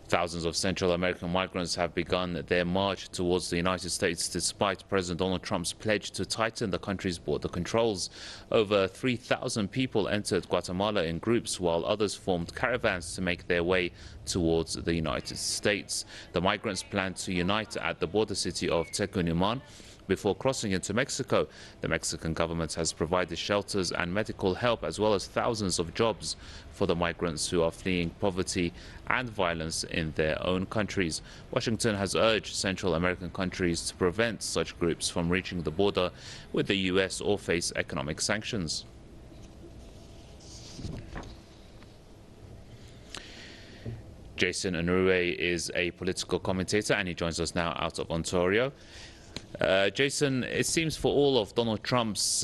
Thousands of Central American migrants have begun their march towards the United States despite President Donald Trump's pledge to tighten the country's border controls. Over 3,000 people entered Guatemala in groups while others formed caravans to make their way towards the United States. The migrants plan to unite at the border city of Tecunumán before crossing into Mexico. The Mexican government has provided shelters and medical help as well as thousands of jobs for the migrants who are fleeing poverty and violence in their own countries. Washington has urged Central American countries to prevent such groups from reaching the border with the U.S. or face economic sanctions. Jason Unruhe is a political commentator and he joins us now out of Ontario. Jason, it seems for all of Donald Trump's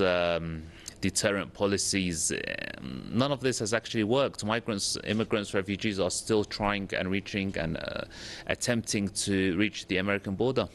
deterrent policies, none of this has actually worked. Migrants, immigrants, refugees are still trying and reaching and attempting to reach the American border.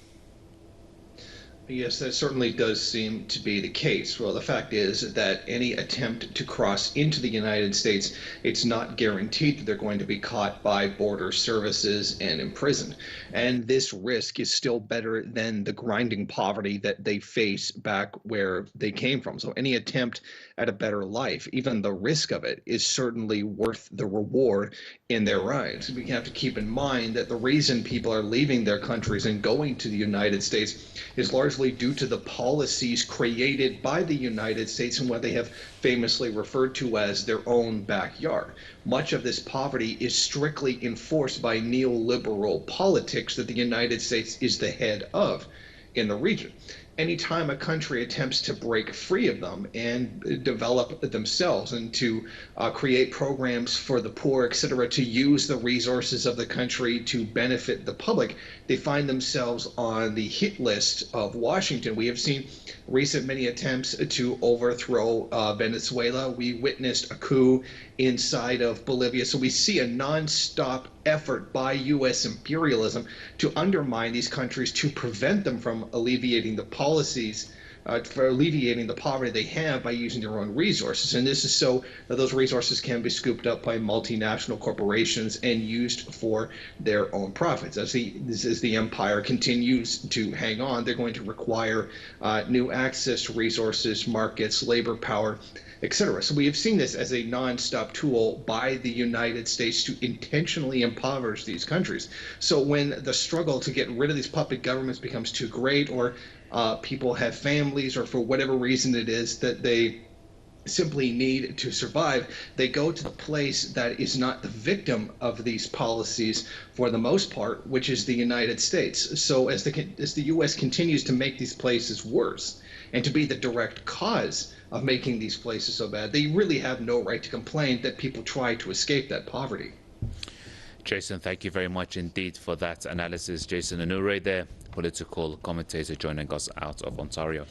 Yes, that certainly does seem to be the case. Well, the fact is that any attempt to cross into the United States, it's not guaranteed that they're going to be caught by border services and imprisoned. And this risk is still better than the grinding poverty that they face back where they came from. So any attempt at a better life, even the risk of it, is certainly worth the reward in their eyes. We have to keep in mind that the reason people are leaving their countries and going to the United States is largely due to the policies created by the United States and what they have famously referred to as their own backyard. Much of this poverty is strictly enforced by neoliberal politics that the United States is the head of in the region. Anytime a country attempts to break free of them and develop themselves and to create programs for the poor, etc., to use the resources of the country to benefit the public, they find themselves on the hit list of Washington. We have seen recent many attempts to overthrow Venezuela. We witnessed a coup inside of Bolivia. So we see a nonstop effort by U.S. imperialism to undermine these countries to prevent them from alleviating the policies for alleviating the poverty they have by using their own resources. And this is so that those resources can be scooped up by multinational corporations and used for their own profits. As the empire continues to hang on, they're going to require new access to resources, markets, labor power, etc. So we have seen this as a nonstop tool by the United States to intentionally impoverish these countries. So when the struggle to get rid of these puppet governments becomes too great, or people have families, or for whatever reason it is that they simply need to survive, they go to the place that is not the victim of these policies for the most part, which is the United States. So as the U.S. continues to make these places worse and to be the direct cause of making these places so bad, they really have no right to complain that people try to escape that poverty. Jason, thank you very much indeed for that analysis. Jason Unruhe there, political commentator joining us out of Ontario.